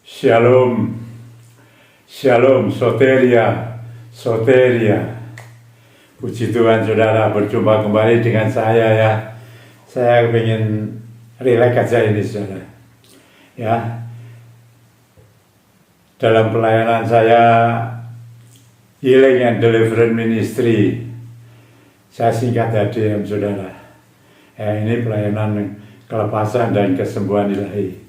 Shalom, Shalom, Soteria, Soteria. Puji Tuhan saudara, berjumpa kembali dengan saya ya. Saya ingin rileks aja ini saudara. Ya, dalam pelayanan saya Healing and Deliverance Ministry, saya singkat HDM saudara. Ya, ini pelayanan kelepasan dan kesembuhan ilahi.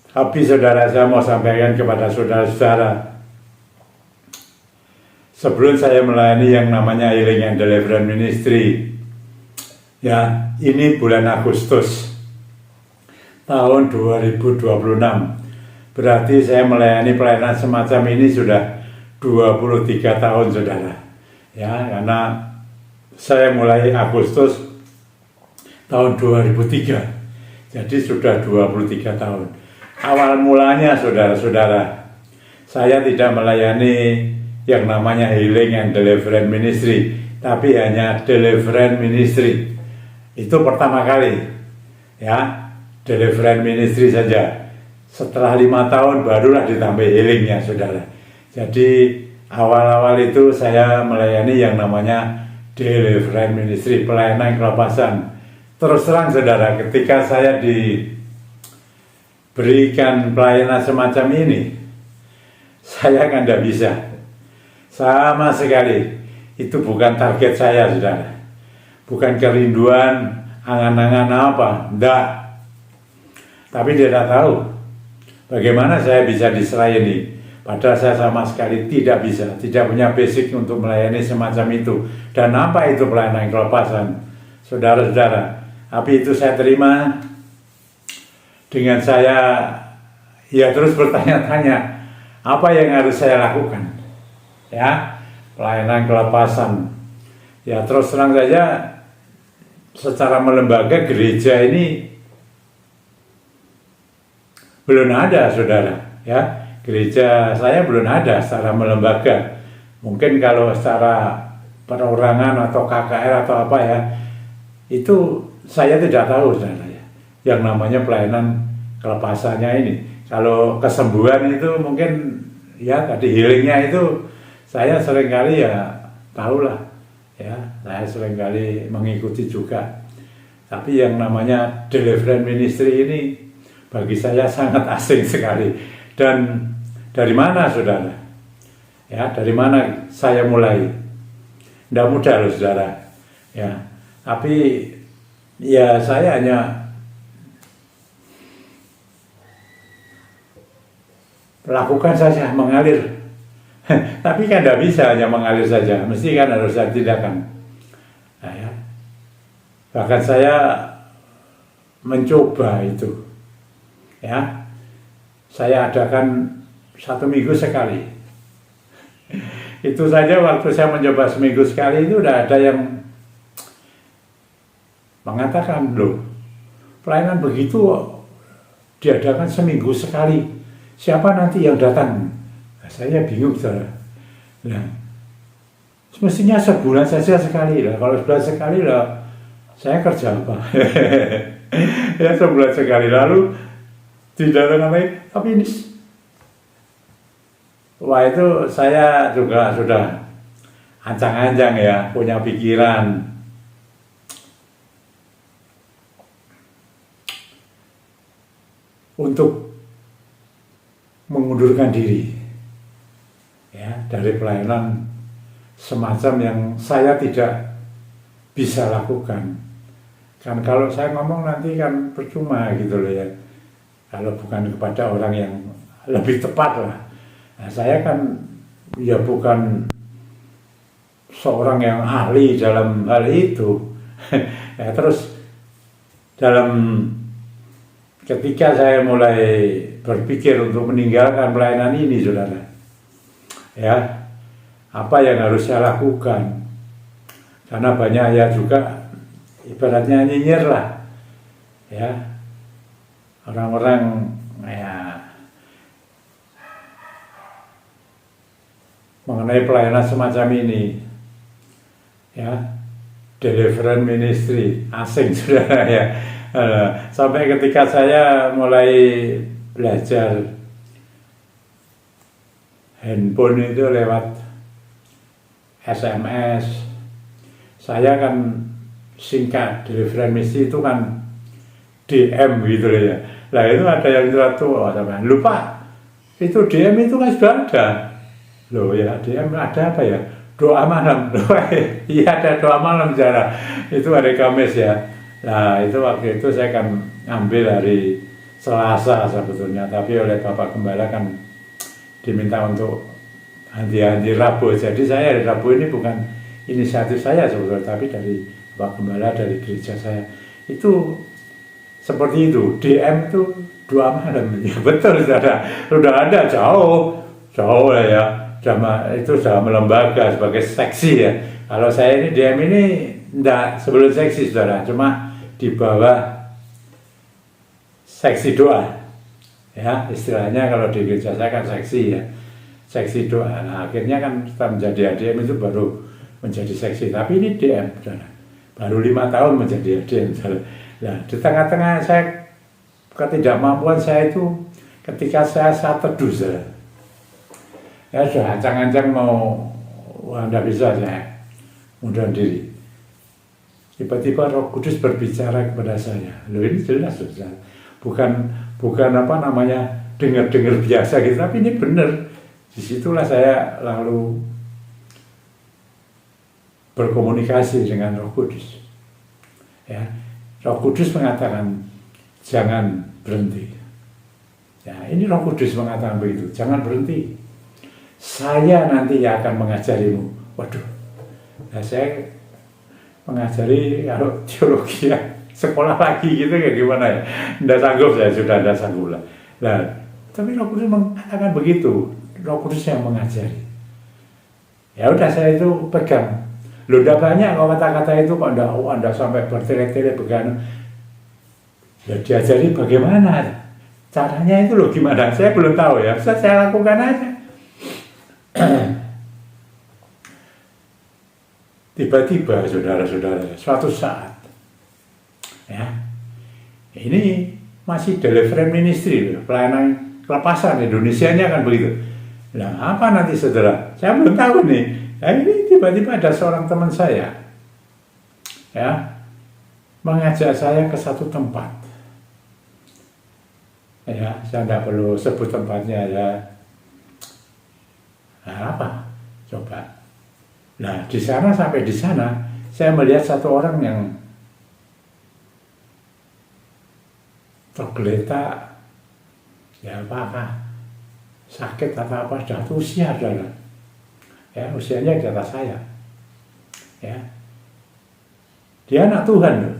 Tapi saudara, saya mau sampaikan kepada saudara-saudara, sebelum saya melayani yang namanya Healing and Deliverance Ministry, ya, ini bulan Agustus tahun 2026, berarti saya melayani pelayanan semacam ini sudah 23 tahun saudara, ya, karena saya mulai Agustus tahun 2003, jadi sudah 23 tahun. Awal mulanya saudara-saudara, saya tidak melayani yang namanya Healing and Deliverance Ministry, tapi hanya Deliverance Ministry. Itu pertama kali, ya, Deliverance Ministry saja. Setelah 5 tahun barulah ditambah healingnya saudara. Jadi awal-awal itu saya melayani yang namanya Deliverance Ministry, pelayanan kelepasan. Terus terang saudara, ketika saya berikan pelayanan semacam ini, saya kan tidak bisa sama sekali. Itu bukan target saya saudara, bukan kerinduan, angan-angan apa, enggak. Tapi tidak tahu bagaimana saya bisa diselayani, padahal saya sama sekali tidak bisa, tidak punya basic untuk melayani semacam itu. Dan apa itu pelayanan kelepasan saudara-saudara? Tapi itu saya terima dengan saya ya terus bertanya-tanya apa yang harus saya lakukan, ya, pelayanan kelepasan. Ya terus terang saja, secara melembaga gereja ini belum ada saudara, ya, gereja saya belum ada secara melembaga. Mungkin kalau secara perorangan atau KKR atau apa ya, itu saya tidak tahu saudara, ya, yang namanya pelayanan kelepasannya ini. Kalau kesembuhan itu mungkin ya tadi healingnya itu saya seringkali ya tahulah, ya, saya seringkali mengikuti juga. Tapi yang namanya Deliverance Ministry ini bagi saya sangat asing sekali. Dan dari mana saudara? Ya, dari mana saya mulai? Tidak mudah loh saudara, ya. Tapi ya saya hanya lakukan saja, mengalir. Tapi kan tidak bisa hanya mengalir saja, mesti kan harus ada tindakan. Nah, ya. Bahkan saya mencoba itu, ya, saya adakan 1 minggu sekali. Itu saja waktu saya mencoba seminggu sekali itu udah ada yang mengatakan, loh, pelayanan begitu diadakan seminggu sekali, siapa nanti yang datang? Nah, saya bingung saudara. Nah, semestinya sebulan saja sekali lah. Kalau sebulan sekali lah, saya kerja apa? Ya sebulan sekali, lalu tidak ada namanya. Tapi ini, wah, itu saya juga sudah ancang-ancang ya, punya pikiran untuk mengundurkan diri, ya, dari pelayanan semacam yang saya tidak bisa lakukan. Kan kalau saya ngomong nanti kan percuma gitu loh ya, kalau bukan kepada orang yang lebih tepat lah. Nah, saya kan ya bukan seorang yang ahli dalam hal itu. Ya, terus ketika saya mulai berpikir untuk meninggalkan pelayanan ini saudara, ya, apa yang harus saya lakukan? Karena banyak ya juga ibaratnya nyinyir lah, ya, orang-orang ya mengenai pelayanan semacam ini, ya, Deliverance Ministry asing saudara, ya. Sampai ketika saya mulai belajar handphone itu lewat SMS. Saya kan singkat, delivery misi itu kan DM gitu ya. Nah itu ada yang lupa, itu DM itu kan sudah ada. Loh ya, DM ada apa ya? Doa malam. Iya ada doa malam cara. Itu hari Kamis ya. Nah itu waktu itu saya kan ambil hari Selasa sebetulnya. Tapi oleh Bapak Gembala kan diminta untuk henti Rabu. Jadi saya hari Rabu ini bukan inisiatif saya sebetulnya. Tapi dari Bapak Gembala, dari gereja saya. Itu seperti itu. DM itu doa malam. Ya betul sudah ada jauh lah ya. Itu sudah melembaga sebagai seksi ya. Kalau saya ini DM ini enggak sebelum seksi saudara, cuma di bawah seksi doa ya, istilahnya kalau di gereja saya kan seksi ya, seksi doa. Nah akhirnya kan kita menjadi ADM itu baru menjadi seksi, tapi ini DM saudara, baru 5 tahun menjadi ADM saudara. Nah di tengah-tengah saya ketidakmampuan saya itu ketika saya saat teduh saudara, ya sudah ancang-ancang mau, wah enggak bisa saya mundur diri. Tiba-tiba Roh Kudus berbicara kepada saya. Loh ini jelas saudara, bukan apa namanya dengar-dengar biasa gitu, tapi ini benar. Disitulah saya lalu berkomunikasi dengan Roh Kudus. Ya, Roh Kudus mengatakan jangan berhenti. Ya, ini Roh Kudus mengatakan begitu, jangan berhenti. Saya nanti yang akan mengajarimu. Waduh, nah saya mengajari kalau teologi ya, sekolah lagi gitu kayak gimana ya? Nggak sanggup saya, sudah nggak sanggup lah. Nah, tapi Roh Kudus mengatakan begitu, Roh Kudus yang mengajari. Ya udah saya itu pegang. Loh udah banyak kalau kata-kata itu kok anda sampai bertele-tele began. Ya diajari bagaimana? Caranya itu loh gimana? Saya belum tahu ya, saya lakukan aja. Tiba-tiba saudara-saudara, suatu saat ya, ini masih delivery ministry, pelayanan kelepasan Indonesianya kan begitu. Nah apa nanti saudara, saya belum tahu nih. Nah, ini tiba-tiba ada seorang teman saya ya mengajak saya ke satu tempat ya, saya tidak perlu sebut tempatnya ya. Nah, apa? Coba. Nah, di sana sampai di sana saya melihat satu orang yang tergeletak, ya apa sakit atau apa, sudah usia adalah, ya usianya di atas saya, ya. Dia anak Tuhan, loh.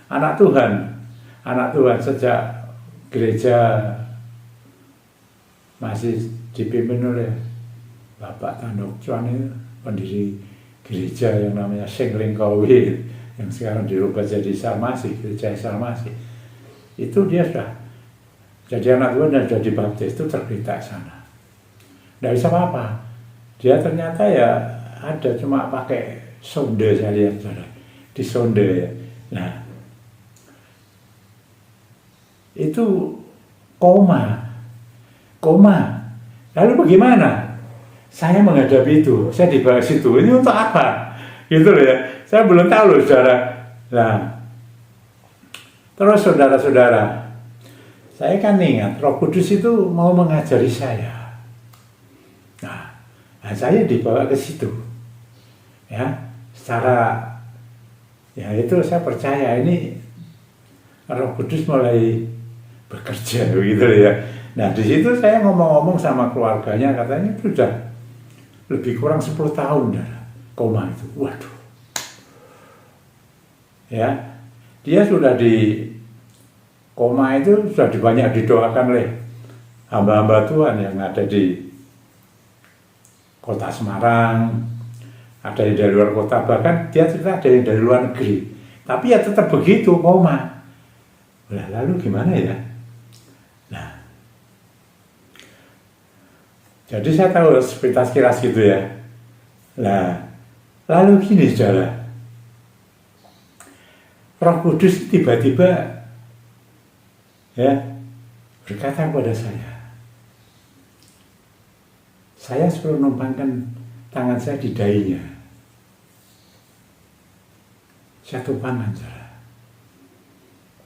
Anak Tuhan sejak gereja masih dipimpin oleh Bapak Tandok Cuan itu, pendiri gereja yang namanya Senglingkawi yang sekarang dirubah jadi Sarmasi, gereja Sarmasi. Itu dia sudah jadi anak Tuhan dan sudah dibaptis, itu tergeletak sana. Tidak bisa apa-apa. Dia ternyata ya ada cuma pakai sonde, saya lihat di sonde ya. Nah, itu koma. Lalu bagaimana? Saya menghadapi itu, saya di bawah situ, ini untuk apa? Gitu loh ya, saya belum tahu loh saudara. Nah, terus saudara-saudara, saya kan ingat Roh Kudus itu mau mengajari saya. Nah saya dibawa ke situ, ya, secara, ya itu saya percaya ini Roh Kudus mulai bekerja gitu ya. Nah di situ saya ngomong-ngomong sama keluarganya, katanya sudah lebih kurang 10 tahun dah koma itu. Waduh. Ya, dia sudah di koma itu sudah banyak didoakan oleh hamba-hamba Tuhan yang ada di kota Semarang, ada yang dari luar kota, bahkan dia cerita ada yang dari luar negeri. Tapi ya tetap begitu koma. Nah, lalu gimana ya? Nah, jadi saya tahu sepintas kilas gitu ya. Nah, lalu gini saudara, Roh Kudus tiba-tiba ya berkata kepada saya, saya suruh numpangkan tangan saya di dahinya. Saya tumpangkan, saudara.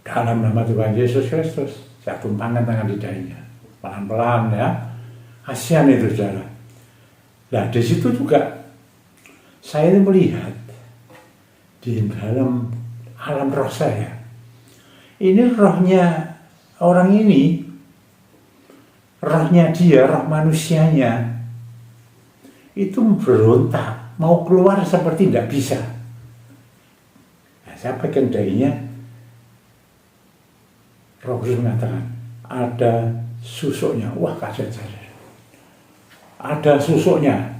Dalam nama Tuhan Yesus Kristus, saya tumpangkan tangan di dahinya. Pelan-pelan ya. Kasihan itu, saudara. Nah, di situ juga saya melihat di dalam alam roh saya. Ini rohnya orang ini, rohnya dia, roh manusianya, itu berontak, mau keluar seperti tidak bisa. Nah, saya pegang dahinya, Roh Kudus mengatakan, ada susuknya. Wah, kaget saya. Ada susuknya.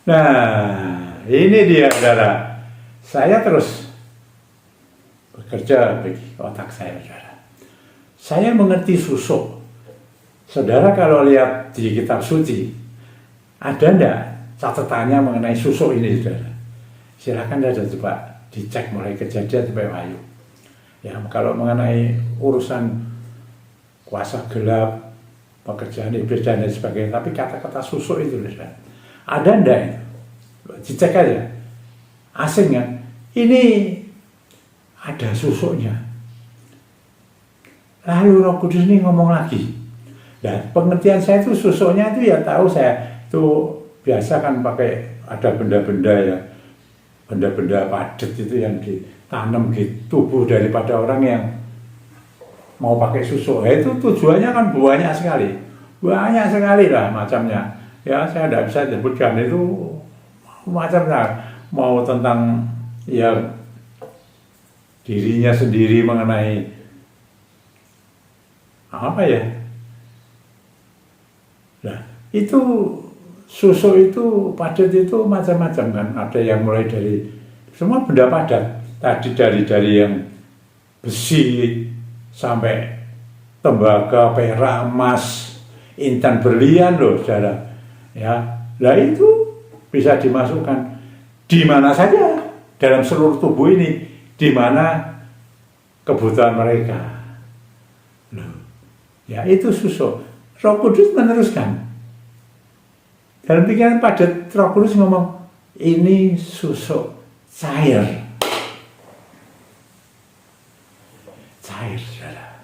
Nah, ini dia, saudara. Saya terus bekerja bagi otak saya, saudara. Saya mengerti susuk. Saudara kalau lihat di kitab suci, ada enggak catatannya mengenai susuk ini, saudara? Silakan saja coba dicek mulai Kejadian sampai Wahyu. Ya, kalau mengenai urusan kuasa gelap, pekerjaan iblis dan lain sebagainya, tapi kata-kata susuk itu, saudara, ada enggak itu? Dicek aja. Asing kan? Ini ada susuknya. Lalu Roh Kudus ini ngomong lagi. Dan pengertian saya itu susuknya itu ya tahu saya itu biasa kan pakai ada benda-benda ya, benda-benda padat itu yang ditanam di tubuh daripada orang yang mau pakai susuk. Ya, itu tujuannya kan banyak sekali lah macamnya. Ya saya tidak bisa sebutkan itu macamnya, mau tentang ya dirinya sendiri mengenai apa ya. Nah, itu susuk itu padat itu macam-macam kan. Ada yang mulai dari semua benda padat. Tadi dari yang besi sampai tembaga, perak, emas, intan, berlian loh, saudara. Ya, nah itu bisa dimasukkan di mana saja dalam seluruh tubuh ini, di mana kebutuhan mereka. Loh, ya itu susuk. Roh Kudus meneruskan. Dalam pikiran padat, Roh Kudus ngomong, ini susuk cair. Cair, saudara.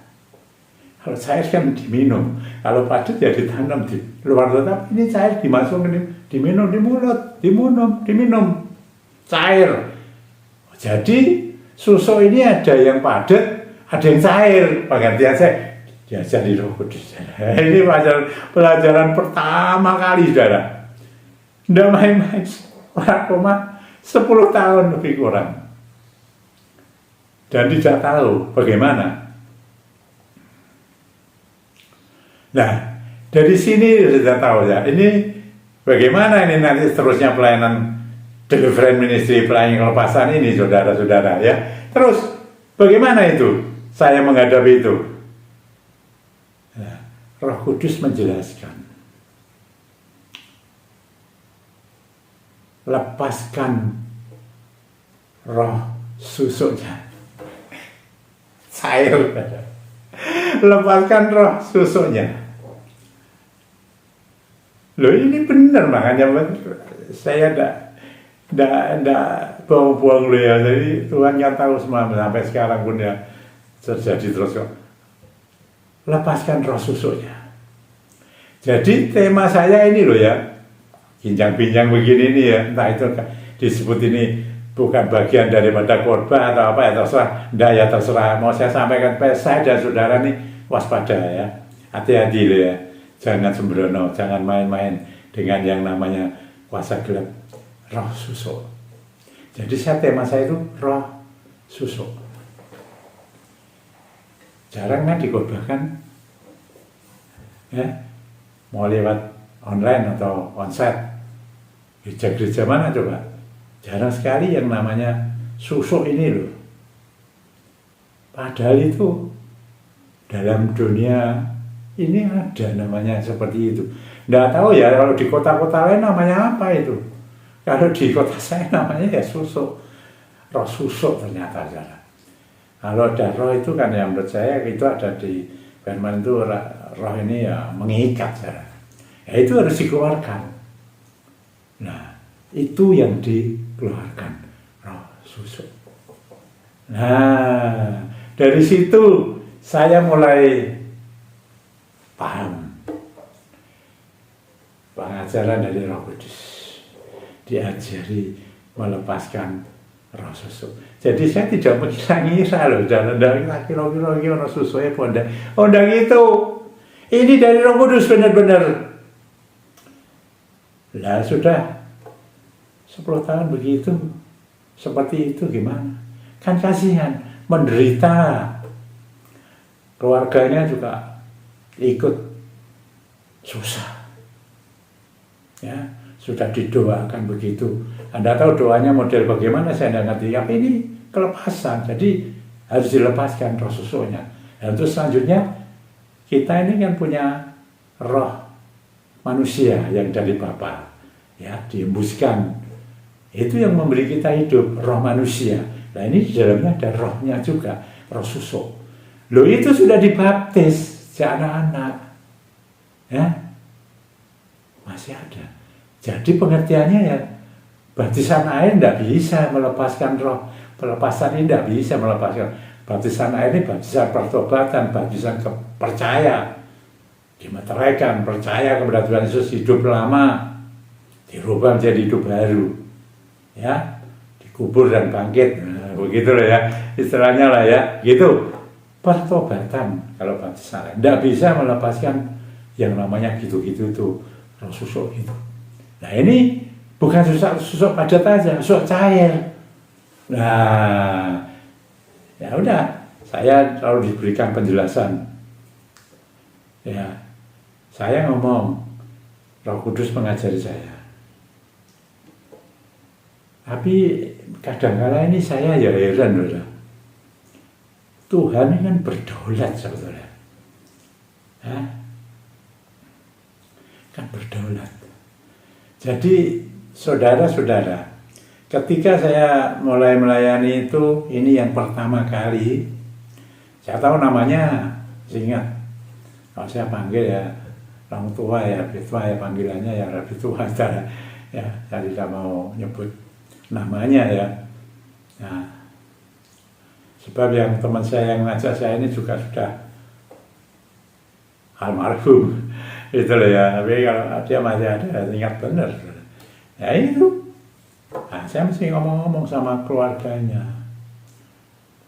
Kalau cair kan diminum. Kalau padat ya ditanam di luar, tetapi ini cair dimasukkan, diminum di mulut, diminum. Cair. Jadi susuk ini ada yang padat, ada yang cair. Pengertian saya diajar di Roh Kudus. Ini pelajaran pertama kali, saudara. Tidak main-main. 10 tahun lebih kurang. Dan tidak tahu bagaimana. Nah, dari sini sudah tahu ya. Ini bagaimana ini nanti seterusnya pelayanan deliverance ministry, pelayanan kelepasan ini, saudara-saudara ya. Terus bagaimana itu saya menghadapi itu? Nah, Roh Kudus menjelaskan, lepaskan roh susuknya, cair, lepaskan roh susuknya. Loh, ini benar, makanya saya tidak buang-buang loh ya. Jadi Tuhan yang tahu semua sampai sekarang pun ya terjadi terus kok. Lepaskan roh susuknya. Jadi tema saya ini loh ya, bincang-bincang begini nih ya, entah itu disebut ini bukan bagian daripada khotbah atau apa ya terserah, enggak ya terserah. Mau saya sampaikan pada saya dan saudara nih, waspada ya, hati-hati loh ya, jangan sembrono, jangan main-main dengan yang namanya kuasa gelap, roh susuk. Jadi tema saya itu roh susuk. Jarang kan dikhotbahkan, ya, mau lewat online atau onsite, gereja-gereja mana coba? Jarang sekali yang namanya susuk ini loh. Padahal itu dalam dunia ini ada namanya seperti itu. Nggak tahu ya kalau di kota-kota lain namanya apa itu. Kalau di kota saya namanya ya susuk. Roh susuk ternyata. Kalau ada roh itu kan yang menurut saya itu ada di firman itu roh ini ya mengikat. Ya itu harus dikeluarkan. Nah, itu yang dikeluarkan roh susuk. Nah, dari situ saya mulai paham pengajaran dari Roh Kudus. Diajari melepaskan roh susuk. Jadi saya tidak mengira loh, jangan kira-kira roh susuknya pondang. Oh, enggak gitu. Ini dari Roh Kudus benar-benar. Lah sudah 10 tahun begitu, seperti itu gimana? Kan kasihan, menderita. Keluarganya juga ikut susah. Ya, sudah didoakan begitu. Anda tahu doanya model bagaimana, saya tidak ngerti. Tapi ini kelepasan, jadi harus dilepaskan roh susuknya. Dan terus selanjutnya, kita ini kan punya roh manusia yang dari Bapa, ya, diembuskan. Itu yang memberi kita hidup, roh manusia. Nah ini di dalamnya ada rohnya juga, roh susuk. Loh itu sudah dibaptis sejak anak-anak, ya, masih ada. Jadi pengertiannya ya, baptisan air tidak bisa melepaskan roh, pelepasan ini tidak bisa melepaskan. Baptisan air ini baptisan pertobatan, baptisan percaya, dimeteraikan, percaya kepada Tuhan Yesus, hidup lama dirubah menjadi hidup baru, ya, dikubur dan bangkit, nah, begitu loh ya, istilahnya lah ya, gitu. Pertobatan kalau baptisan air tidak bisa melepaskan yang namanya gitu-gitu tuh roh susuk itu. Nah ini bukan susuk padat aja, susuk cair. Nah, ya udah, saya selalu diberikan penjelasan. Ya, saya ngomong, Roh Kudus mengajari saya. Tapi kadang-kala ini saya ya heran loh. Tuhan ini kan berdaulat sebetulnya. Kan berdaulat. Jadi saudara-saudara, ketika saya mulai melayani itu, ini yang pertama kali, saya tahu namanya, saya ingat. Kalau saya panggil ya, orang tua ya, Bitua ya panggilannya ya, Bitua ya, saya tidak mau nyebut namanya ya. Nah, sebab yang teman saya yang ngajak saya ini juga sudah almarhum, itu loh ya. Tapi kalau dia masih ada, ingat benar. Ya itu, nah, saya mesti ngomong-ngomong sama keluarganya.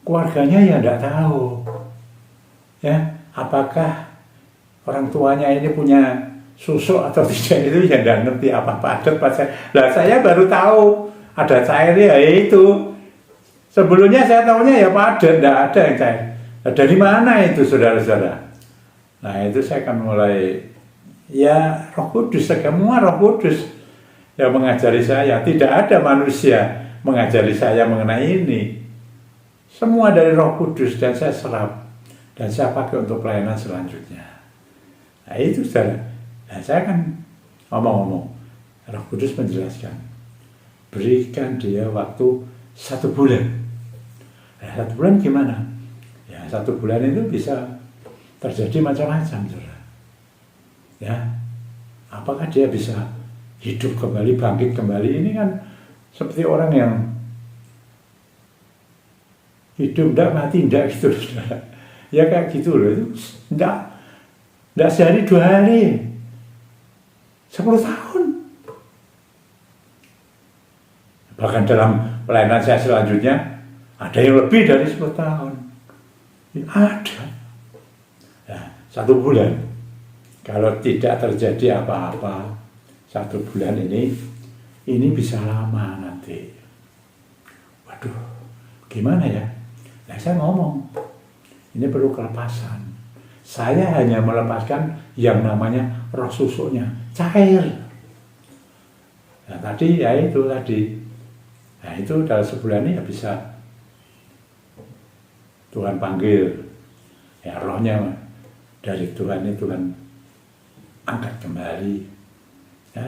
Keluarganya ya tidak tahu, ya, apakah orang tuanya ini punya susuk atau tidak, itu ya tidak ngerti apa-apa. Nah saya baru tahu ada cairnya, ya itu. Sebelumnya saya tahunya ya padat, tidak ada yang cair. Nah, dari mana itu saudara-saudara? Nah itu saya akan mulai, ya Roh Kudus, semua Roh Kudus yang mengajari saya. Tidak ada manusia mengajari saya mengenai ini. Semua dari Roh Kudus, dan saya serap. Dan saya pakai untuk pelayanan selanjutnya. Nah itu saudara. Nah saya akan ngomong-ngomong. Roh Kudus menjelaskan. Berikan dia waktu 1 bulan. Nah, 1 bulan gimana? Ya 1 bulan itu bisa terjadi macam-macam, saudara. Ya, apakah dia bisa hidup kembali, bangkit kembali? Ini kan seperti orang yang hidup enggak, mati enggak gitu, saudara. Ya kayak gitu loh, itu enggak sehari 2 hari, 10 tahun. Bahkan dalam pelayanan saya selanjutnya, ada yang lebih dari 10 tahun. Ada. Nah, 1 bulan. Kalau tidak terjadi apa-apa, 1 bulan ini bisa lama nanti. Waduh, gimana ya? Nah, saya ngomong, ini perlu kelepasan. Saya hanya melepaskan yang namanya roh susuknya, cair. Nah, tadi ya itu tadi. Nah, itu dalam sebulan ini ya bisa Tuhan panggil, ya rohnya dari Tuhan ini Tuhan angkat kembali, ya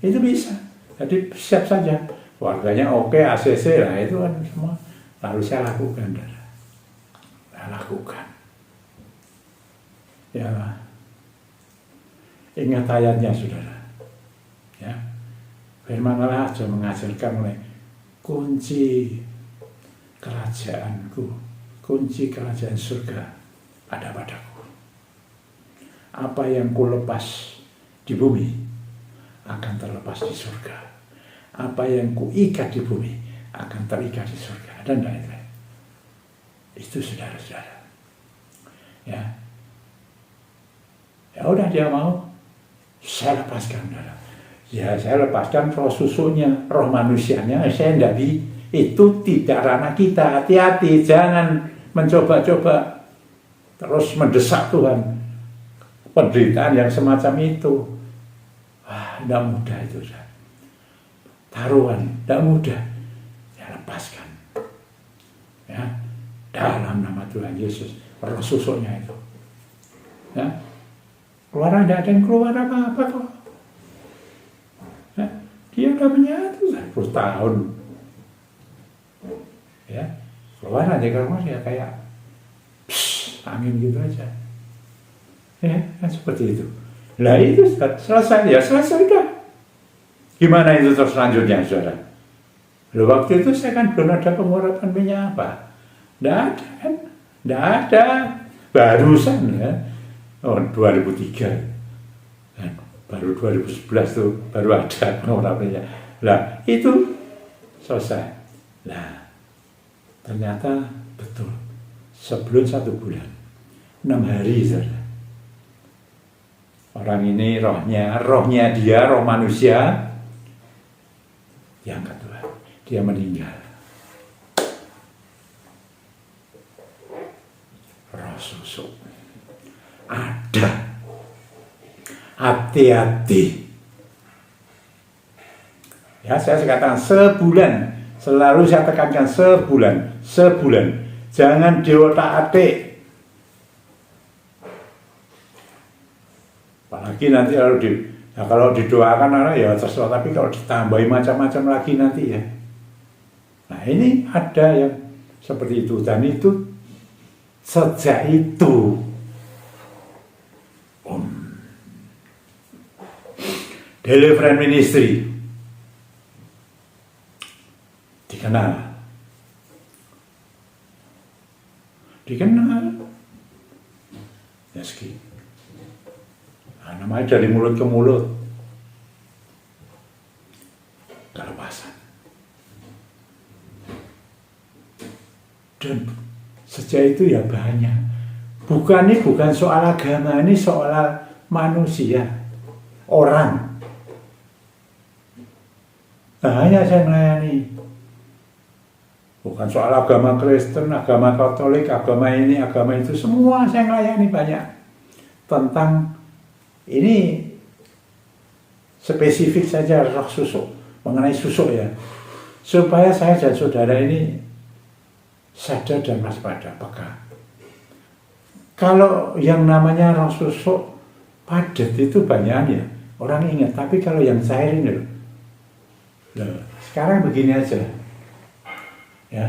itu bisa. Jadi siap saja, warganya oke, ACC lah itu kan semua. Lalu saya lakukan, saya lakukan. Ya, Ingat ayatnya, saudara. Ya, firman Allah sudah mengajarkan mulai kunci kerajaanku, kunci kerajaan surga ada padaku. Apa yang ku lepas di bumi akan terlepas di surga. Apa yang ku ikat di bumi akan terikat di surga, dan lain-lain. Itu saudara-saudara. Ya, ya udah, dia mau, saya lepaskan, saudara. Ya, saya lepaskan roh susunya, roh manusianya. Saya tidak itu tidak ranah kita. Hati-hati, jangan mencoba-coba terus mendesak Tuhan. Penderitaan yang semacam itu, wah, tidak mudah itu, saudara. Taruhan, tidak mudah. Ya, lepaskan. Ya, dalam nama Tuhan Yesus, roh susuknya itu. Ya, keluar, tidak ada yang keluar apa-apa kok. Ya, dia udah menyatu 10 tahun. Ya, keluar aja kalau ya kayak angin gitu aja. Ya, kan seperti itu. Lah itu selesai, ya selesai udah. Gimana itu terus selanjutnya, saudara? Loh, waktu itu saya kan belum ada pengurapan minyak apa. Tidak ada kan? Tidak ada. Barusan ya, 2003. Kan, baru 2011 tuh baru ada pengurapan minyak. Lah itu selesai. Lah ternyata betul. Sebelum 1 bulan, 6 hari, saudara. Orang ini rohnya dia, roh manusia, yang kedua, dia meninggal. Roh susuk ada. Hati-hati. Ya, saya katakan sebulan. Selalu saya tekankan sebulan. Jangan diotak-atik. Apalagi nanti kalau didoakan orang ya terserah, tapi kalau ditambahi macam-macam lagi nanti ya. Nah, ini ada yang seperti itu, dan itu sejak itu Deliverance Ministry dikenal. Yaski. Nah, namanya dari mulut ke mulut. Kelepasan. Dan sejak itu ya banyak. Bukan soal agama, ini soal manusia, orang. Hanya saya melayani. Bukan soal agama Kristen, agama Katolik, agama ini, agama itu, semua saya melayani banyak. Tentang ini spesifik saja roh susuk, mengenai susuk ya. Supaya saya dan saudara ini sadar dan waspada, peka. Kalau yang namanya roh susuk padat itu banyak ya, orang ingat. Tapi kalau yang cair ini loh, sekarang begini aja. Ya,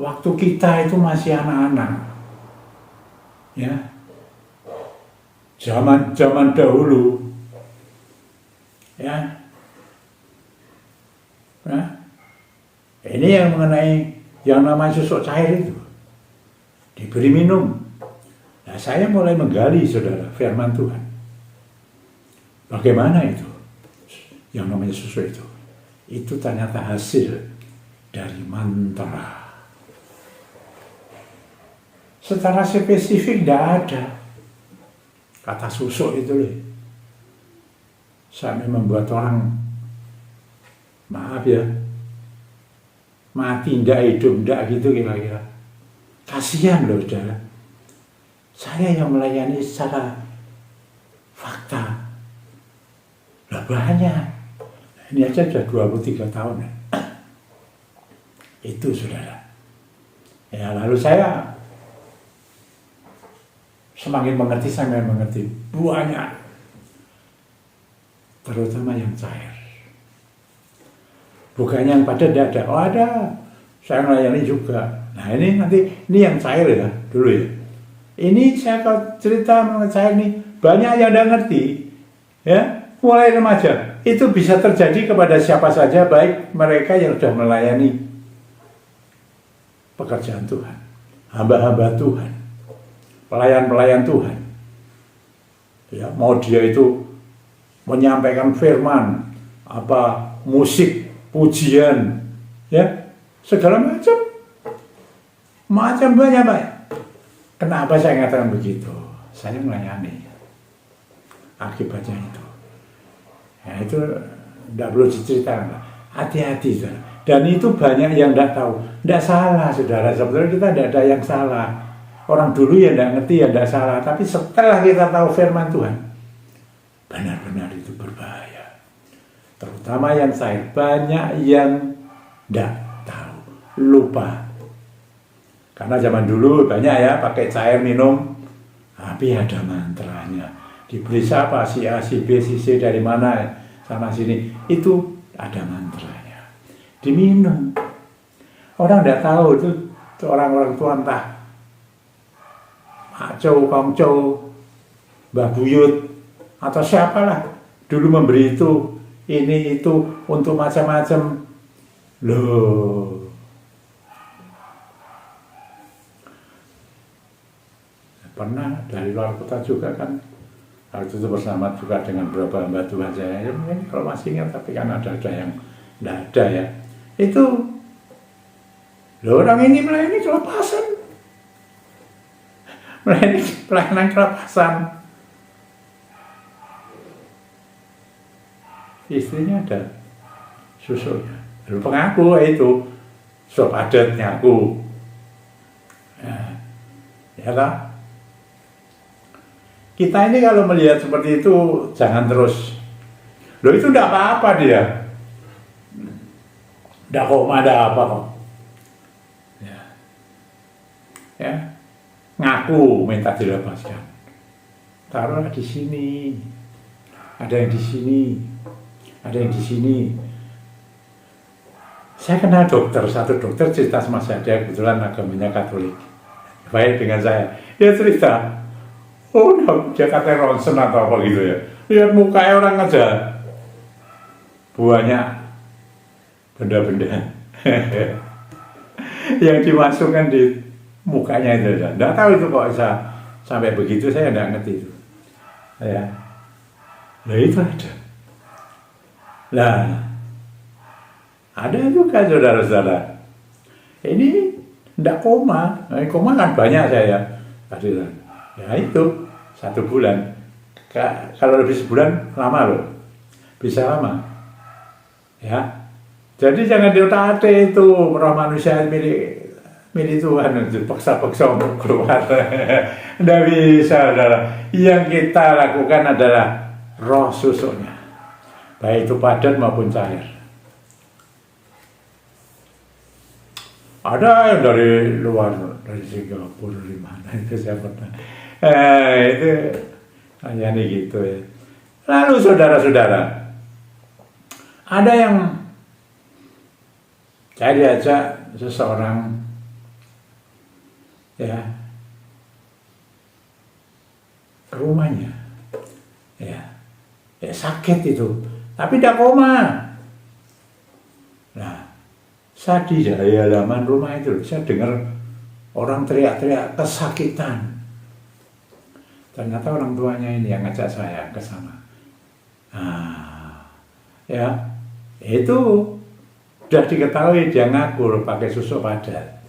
waktu kita itu masih anak-anak, ya, zaman dahulu, ya, nah, ini yang mengenai yang namanya susuk cair itu, diberi minum. Nah, saya mulai menggali, saudara, firman Tuhan. Bagaimana itu, yang namanya susuk itu? Itu ternyata hasil dari mantra. Secara spesifik tidak ada kata susuk itu loh. Sampai membuat orang, maaf ya, mati ndak, hidup ndak gitu kira-kira. Kasihan loh, saudara. Saya yang melayani secara fakta. Lah banyak. Ini aja sudah 23 tahun ya. Itu, saudara. Ya, lalu saya semakin mengerti banyak, terutama yang cair. Bukannya yang padat tidak ada. Oh, ada. Saya melayani juga. Nah, ini nanti ini yang cair ya dulu ya. Ini saya kalau cerita mengenai cair ini banyak yang tidak ngerti, ya, mulai remaja. Itu bisa terjadi kepada siapa saja, baik mereka yang sudah melayani pekerjaan Tuhan, hamba-hamba Tuhan, pelayan-pelayan Tuhan. Ya, mau dia itu menyampaikan firman, apa musik, pujian, ya, segala macam banyak. Kenapa saya katakan begitu? Saya melayani. Akibatnya itu. Ya, itu tidak perlu diceritakan. Hati-hati. Dan itu banyak yang tidak tahu. Tidak salah, saudara. Sebetulnya kita tidak ada yang salah. Orang dulu ya tidak ngerti ya tidak salah. Tapi setelah kita tahu firman Tuhan, benar-benar itu berbahaya. Terutama yang saya, banyak yang tidak tahu, lupa. Karena zaman dulu banyak ya pakai cair minum, tapi ada mantranya. Dibeli siapa, si A, si B, si C dari mana, sana sini, itu ada mantranya. Diminum. Orang tidak tahu itu orang-orang tua entah Pak Cow, Kong Cow, Mbah Buyut, atau siapalah dulu memberi itu, ini itu untuk macam-macam. Loh, pernah dari luar kota juga kan, waktu itu bersama juga dengan beberapa hamba Tuhan saya, ya, mungkin kalau masih ingat, tapi kan ada yang tidak ada ya. Itu, loh, orang ini melayani kelepasan, melayani pelayanan kelepasan. Istrinya ada susunya, lalu pengaku itu, sop adat ngaku, ya lah. Kita ini kalau melihat seperti itu, jangan terus, loh itu tidak apa-apa dia, tidak kok ada apa kok, ya, ngaku minta dilepaskan, taruhlah di sini, ada yang di sini, ada yang di sini. Saya kenal dokter, satu dokter cerita sama saya, dia kebetulan agamanya Katolik, baik dengan saya, dia cerita. Oh, dia katanya ronsen atau apa gitu ya. Lihat mukanya orang aja, banyak benda-benda yang dimasukkan di mukanya itu. Tidak tahu itu kok bisa sampai begitu, saya tidak ngerti itu. Ya, nah itu ada. Nah, ada juga saudara-saudara. Ini tidak koma, koma kan banyak saya tadi. Ya itu 1 bulan. Kalau lebih sebulan lama loh, bisa lama. Ya, jadi jangan diotak-atik itu roh manusia milik Tuhan, paksa-paksa untuk keluar. Tidak bisa, saudara. Yang kita lakukan adalah roh susunya, baik itu padat maupun cair. Ada yang dari luar, dari Singapura, dari mana itu saya pernah. Itu hanya nih gitu ya. Lalu saudara-saudara, ada yang saya diajak seseorang ya ke rumahnya, ya sakit itu, tapi tidak koma. Nah, saya di halaman rumah itu, saya dengar orang teriak-teriak kesakitan. Ternyata orang tuanya ini yang ngajak saya ke sana. Nah, ya, itu sudah diketahui, dia ngaku pakai susu padat.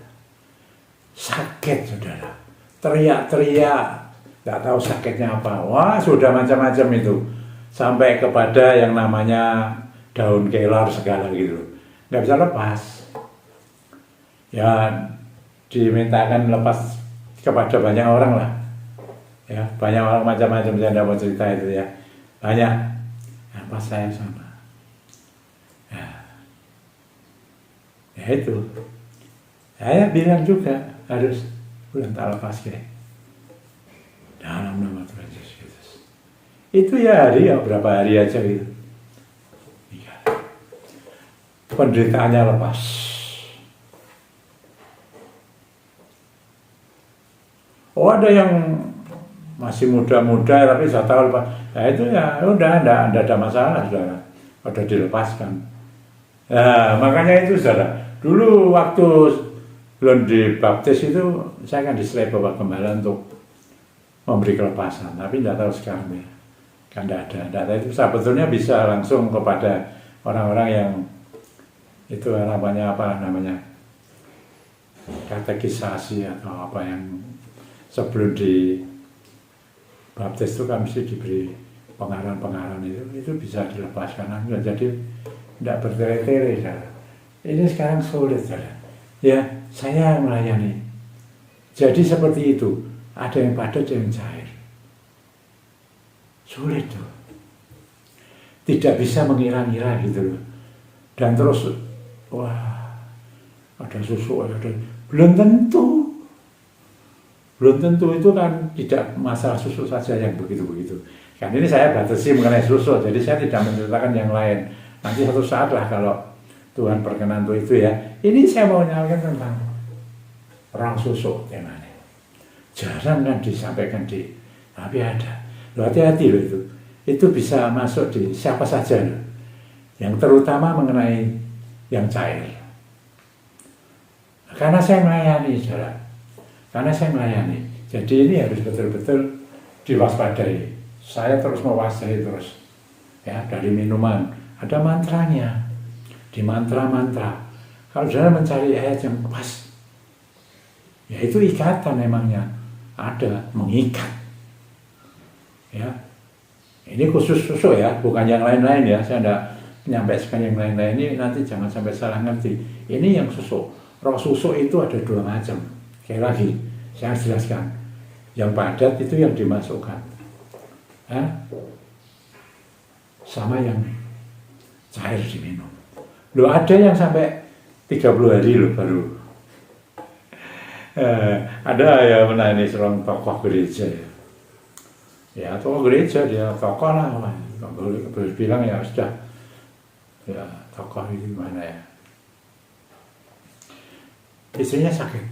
Sakit, saudara. Teriak-teriak, nggak tahu sakitnya apa. Wah, sudah macam-macam itu. Sampai kepada yang namanya daun kelor segala gitu. Nggak bisa lepas. Ya, dimintakan lepas kepada banyak orang lah. Ya, banyak orang macam-macam, saya tidak mau cerita itu ya, banyak. Nah, pas saya sama, ya itu, saya bilang juga harus bulan tak lepas ya, dalam nama Tuhan Yesus Kristus. Itu ya berapa hari aja gitu, ya. Penderitaannya lepas. Oh, ada yang masih muda-muda tapi saya tahu Pak. Nah itu ya udah enggak ada masalah saudara. Udah dilepaskan. Nah, makanya itu saudara. Dulu waktu belum dibaptis itu saya kan diselip Bapak Gembala untuk memberi kelepasan, tapi tidak tahu sekarang ya. Kan tidak ada. Tidak tahu itu sebetulnya bisa langsung kepada orang-orang yang itu namanya apa namanya katekisasi atau apa yang sebelum dibaptis itu kan mesti diberi pengarahan-pengarahan itu bisa dilepaskan. Jadi tidak bertele-tele saudara. Ini sekarang sulit saudara. Ya saya melayani. Jadi seperti itu. Ada yang padat, ada yang cair. Sulit tuh. Tidak bisa mengira-ngira gitu loh. Dan terus wah ada susu, ada belum tentu itu kan tidak masalah susu saja yang begitu-begitu. Kan ini saya batasi mengenai susu, jadi saya tidak menceritakan yang lain. Nanti satu saat lah kalau Tuhan berkenan untuk itu ya. Ini saya mau nyalakan tentang perang susu temanya. Jarang kan disampaikan tapi ada. Loh, hati-hati loh itu. Itu bisa masuk di siapa saja loh. Yang terutama mengenai yang cair. Karena saya melayani, saudara. Karena saya melayani. Jadi ini harus betul-betul diwaspadai. Saya terus mewaspadai terus. Ya, dari minuman. Ada mantranya. Di mantra-mantra. Kalau saudara mencari ayat yang pas, ya itu ikatan memangnya. Ada, mengikat. Ya. Ini khusus susu ya, bukan yang lain-lain ya. Saya tidak menyampaikan yang lain-lain ini, nanti jangan sampai salah ngerti. Ini yang susu. Roh susu itu ada dua macam. Sekali lagi, saya jelaskan. Yang padat itu yang dimasukkan. Sama yang cair diminum. Loh ada yang sampai 30 hari loh baru. Ada ya ini seorang tokoh gereja ya. Ya tokoh gereja dia tokoh lah. Boleh bilang ya sudah. Ya tokoh itu gimana ya. Istrinya sakit.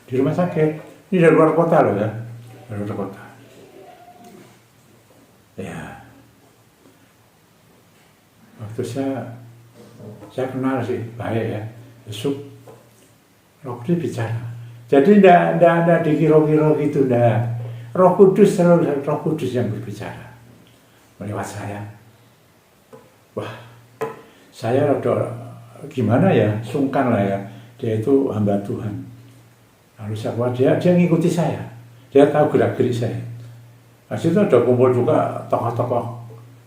Di rumah sakit. Ini dari luar kota loh ya. Dari luar kota. Ya. Waktu saya kenal sih, baik ya. Besok Roh Kudus bicara. Jadi tidak dikira-kira gitu, tidak. Roh Kudus selalu Roh Kudus yang berbicara lewat saya. Wah, saya rada gimana ya, sungkan lah ya. Dia itu hamba Tuhan. Lalu saya buat dia ngikuti saya. Dia tahu gerak-gerik saya. Nah, situ ada kumpul juga tokoh-tokoh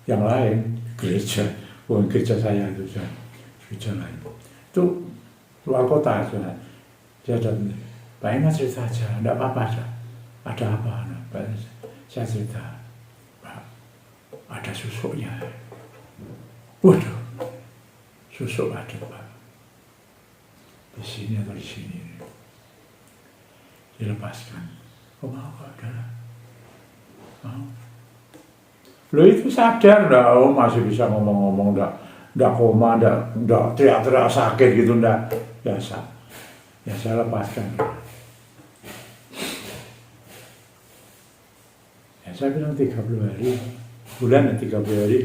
yang lain, gereja, bukan gereja saya itu, gereja lain. Itu luar kota, saudara. Dia datang, Pak Ema cerita aja, enggak apa-apa, ada apa? Nah, saya cerita, Pak, ada susunya. Waduh, susu ada, Pak. Di sini atau di sini. Dilepaskan. Oh, mau ada. Mau. Lo itu sadar, masih bisa ngomong-ngomong, enggak koma, enggak teriak-teriak sakit gitu, enggak biasa. Ya saya lepaskan. Ya saya bilang 30 hari, bulan ya 30 hari,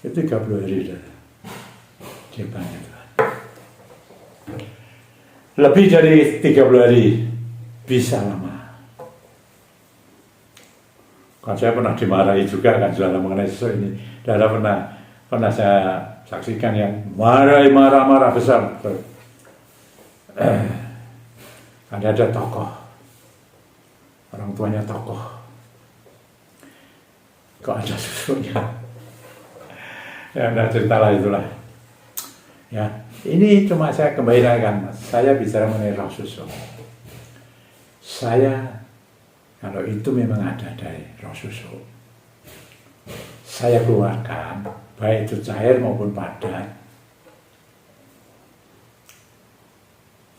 itu 30 hari dah. Jepangnya Tuhan. Lebih dari 30 hari, bisa lama. Kan saya pernah dimarahi juga kan saudara mengenai sesuatu ini. Saudara pernah saya saksikan yang marah besar. Ada tokoh, orang tuanya tokoh, kok ada susunya, ya ada cerita lah itulah. Ya, ini cuma saya kembalikan, saya bicara mengenai roh susu. Saya, kalau itu memang ada dari roh susu, saya keluarkan, baik itu cair maupun padat.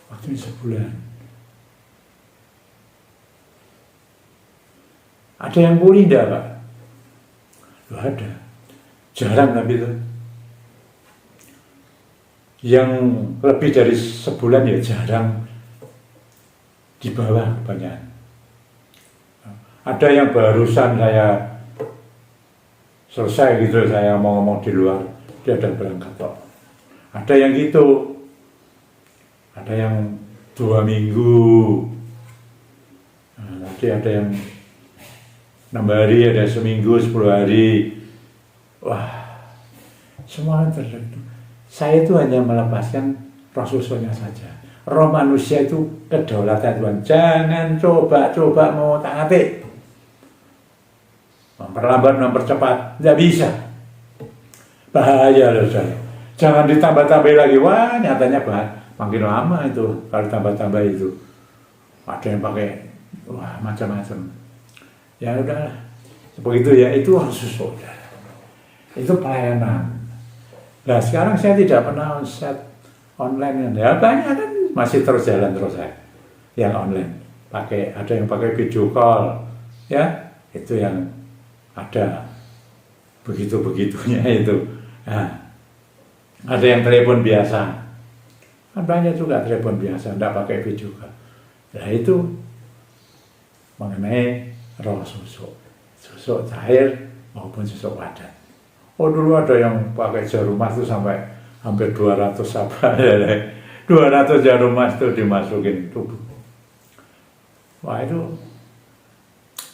Waktu sebulan. Ada yang pulih enggak, Pak? Loh ada. Jarang tapi itu. Yang lebih dari sebulan ya jarang. Di bawah kebanyakan. Ada yang barusan saya selesai gitu, saya mau ngomong di luar, dia ada berangkat kok. Ada yang gitu, ada yang 2 minggu, nanti ada yang 6 hari, ada seminggu, 10 hari. Wah, semua tertentu. Saya itu hanya melepaskan roh susunya saja. Roh manusia itu kedaulatan Tuhan. Jangan coba-coba mau tak-atik. Memperlambat, mempercepat, tidak bisa. Bahaya loh saya. Jangan ditambah-tambah lagi. Wah, nyatanya makin lama itu kalau tambah-tambah itu. Ada yang pakai, wah macam-macam. Ya udah, begitu ya. Itu harus saudara. Itu pelayanan. Nah sekarang saya tidak pernah set online. Ya banyak kan masih terus jalan terus saya. Yang online. Ada yang pakai video call. Ya, itu yang ada begitu-begitunya itu. Nah, ada yang telepon biasa, kan banyak juga telepon biasa, tidak pakai video call. Nah itu mengenai roh susuk cair maupun susuk padat. Oh dulu ada yang pakai jarum emas itu sampai hampir 200 apa ya, 200 jarum emas itu dimasukin tubuh. Wah itu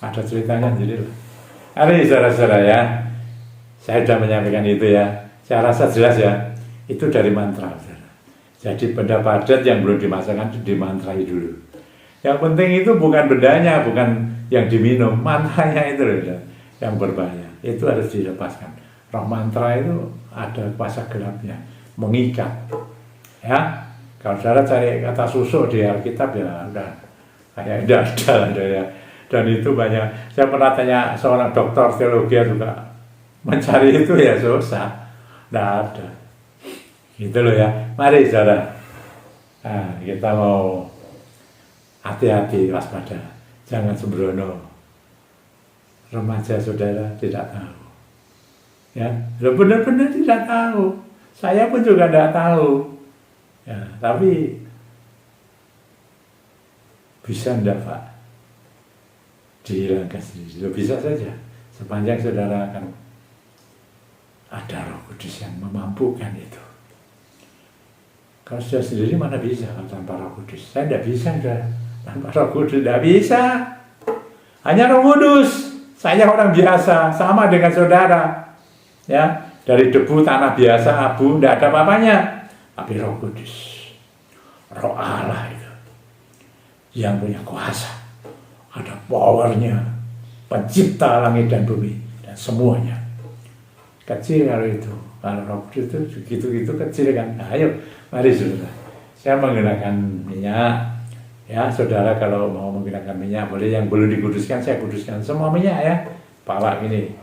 ada ceritanya jadi lah. Hari saudara-saudara ya, saya sudah menyampaikan itu ya. Saya rasa jelas ya, itu dari mantra. Saudara. Jadi benda padat yang belum dimasukkan itu dimantrai dulu. Yang penting itu bukan bendanya, bukan yang diminum, mantranya itu loh, yang berbahaya. Itu harus dilepaskan. Roh mantra itu ada kuasa gelapnya, mengikat. Ya, kalau saudara cari kata susuk di Alkitab ya udah kayak tidak ada ya. Dan itu banyak, saya pernah tanya seorang dokter teologi juga mencari itu ya susah, tidak ada. Gitu loh ya, mari saudara, nah, kita mau hati-hati, waspada, jangan sembrono. Remaja saudara tidak tahu, ya, benar-benar tidak tahu. Saya pun juga tidak tahu, ya, tapi bisa enggak Pak? Dihilangkan sendiri, bisa saja sepanjang saudara akan ada Roh Kudus yang memampukan itu. Kalau sudah sendiri mana bisa tanpa Roh Kudus? Saya tidak bisa tanpa Roh Kudus, tidak bisa. Hanya Roh Kudus. Saya orang biasa, sama dengan saudara, ya, dari debu tanah biasa, abu, tidak ada apa-apanya. Tapi Roh Kudus, Roh Allah itu yang punya kuasa. Ada powernya, pencipta langit dan bumi dan semuanya. Kecil kalau itu, kalau Roh Kudus itu gitu-gitu kecil kan. Nah, ayo, mari saudara. Saya menggunakan minyak. Ya, saudara kalau mau menggunakan minyak boleh, yang belum dikuduskan saya kuduskan semua minyak ya. Bawa gini.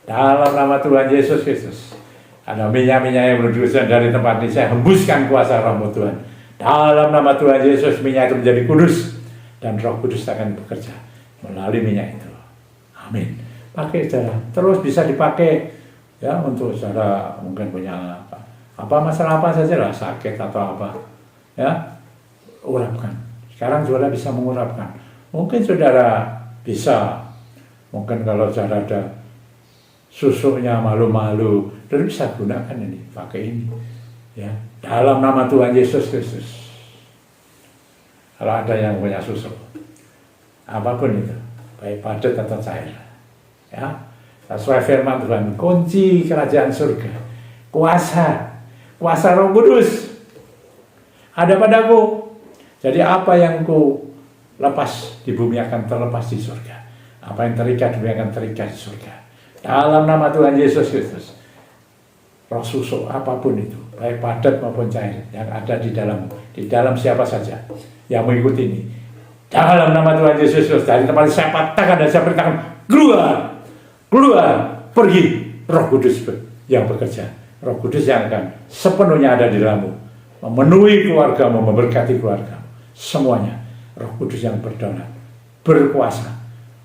Dalam nama Tuhan Yesus Kristus. Ada minyak-minyak yang belum dikuduskan dari tempat ini, saya hembuskan kuasa Roh Tuhan. Dalam nama Tuhan Yesus minyak itu menjadi kudus. Dan Roh Kudus akan bekerja melalui minyak itu. Amin. Pakai saudara, terus bisa dipakai ya untuk saudara mungkin punya apa masalah apa saja lah, sakit atau apa, ya, urapkan. Sekarang saudara bisa mengurapkan. Mungkin saudara bisa, mungkin kalau saudara ada susuknya malu-malu, saudara bisa gunakan ini, pakai ini, ya, dalam nama Tuhan Yesus Kristus. Kalau ada yang punya susuk, apapun itu, baik padat atau cair, ya, sesuai firman Tuhan, kunci kerajaan surga, kuasa Roh Kudus ada padaku. Jadi apa yang ku lepas di bumi akan terlepas di surga, apa yang terikat di bumi akan terikat di surga. Dalam nama Tuhan Yesus Kristus, roh susuk apapun itu, baik padat maupun cair, yang ada di dalam siapa saja yang mengikuti ini, dalam nama Tuhan Yesus Kristus, dari tempat saya patahkan dan saya perintahkan, keluar, pergi. Roh Kudus yang bekerja, Roh Kudus yang akan sepenuhnya ada di dalammu, memenuhi keluargamu, memberkati keluargamu, semuanya. Roh Kudus yang berdaulat, berkuasa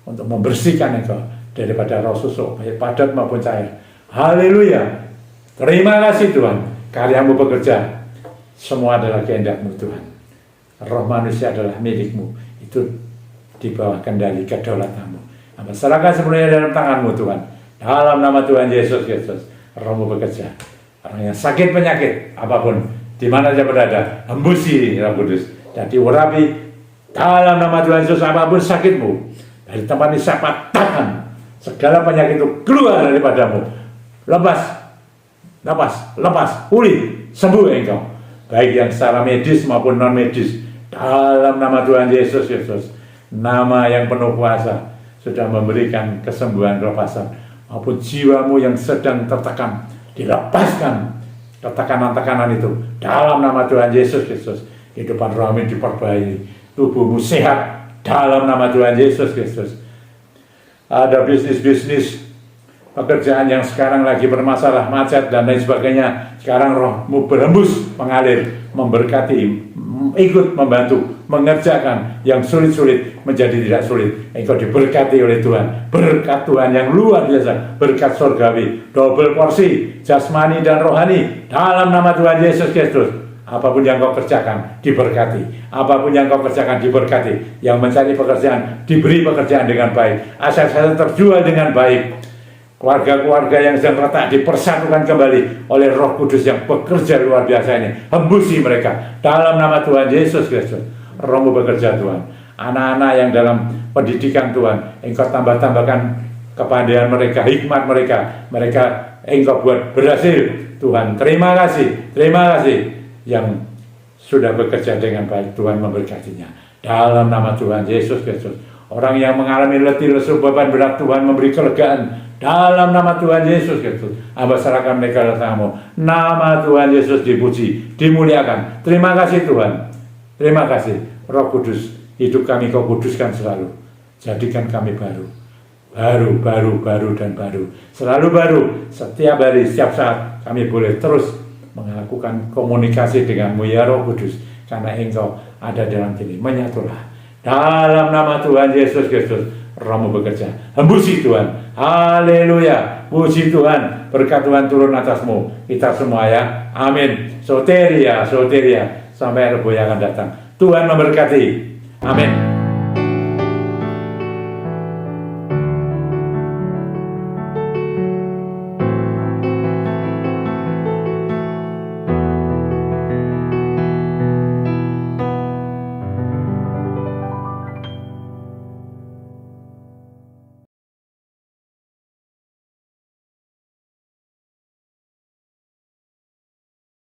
untuk membersihkan engkau daripada roh susuk, baik padat maupun cair. Haleluya. Terima kasih Tuhan, karyamu bekerja, semua adalah kehendak-Mu Tuhan. Roh manusia adalah milikmu, itu di bawah kendali kedaulatan-Mu. Hamba serahkan sepenuhnya dalam tangan-Mu Tuhan. Dalam nama Tuhan Yesus Kristus, Roh-Mu bekerja. Orang yang sakit penyakit apapun, di mana dia berada, hembusi Roh Kudus. Dan diurapi dalam nama Tuhan Yesus, apapun sakitmu, dari tempat ini saya patahkan segala penyakit itu keluar daripadamu. Lepas, pulih, sembuh engkau. Baik yang secara medis maupun non medis. Dalam nama Tuhan Yesus Kristus, nama yang penuh kuasa, sudah memberikan kesembuhan, kelepasan. Maupun jiwamu yang sedang tertekan, dilepaskan ketekanan-tekanan itu. Dalam nama Tuhan Yesus Kristus, kehidupan rohani diperbaiki, tubuhmu sehat. Dalam nama Tuhan Yesus Kristus. Ada bisnis-bisnis, pekerjaan yang sekarang lagi bermasalah, macet dan lain sebagainya. Sekarang roh-Mu berhembus, mengalir, memberkati, ikut membantu, mengerjakan yang sulit-sulit menjadi tidak sulit. Engkau diberkati oleh Tuhan. Berkat Tuhan yang luar biasa, berkat surgawi, double porsi, jasmani dan rohani. Dalam nama Tuhan Yesus Kristus. Apapun yang kau kerjakan, diberkati. Apapun yang kau kerjakan, diberkati. Yang mencari pekerjaan, diberi pekerjaan dengan baik. Aset-aset terjual dengan baik. Keluarga-keluarga yang sedang retak dipersatukan kembali oleh Roh Kudus yang bekerja luar biasa ini. Hembusi mereka. Dalam nama Tuhan Yesus Kristus. Roh-Mu bekerja Tuhan. Anak-anak yang dalam pendidikan Tuhan, Engkau tambah-tambahkan kepandaian mereka, hikmat mereka. Mereka Engkau buat berhasil Tuhan. Terima kasih yang sudah bekerja dengan baik. Tuhan memberkatinya dalam nama Tuhan Yesus Kristus. Orang yang mengalami letih, lesu, beban berat, Tuhan memberi kelegaan dalam nama Tuhan Yesus Kristus. Hamba serahkan mereka dalam tangan-Mu. Nama Tuhan Yesus dipuji, dimuliakan. Terima kasih Tuhan. Terima kasih Roh Kudus. Hidup kami Kau kuduskan selalu. Jadikan kami baru, dan baru. Selalu baru. Setiap hari, setiap saat kami boleh terus melakukan komunikasi dengan-Mu ya Roh Kudus, karena Engkau ada dalam sini. Menyatulah dalam nama Tuhan Yesus Kristus. Roh-Mu bekerja, hembusi Tuhan. Haleluya, puji Tuhan. Berkat Tuhan turun atas-Mu, kita semua ya. Amin. Soteria, sampai Rebo yang akan datang. Tuhan memberkati. Amin.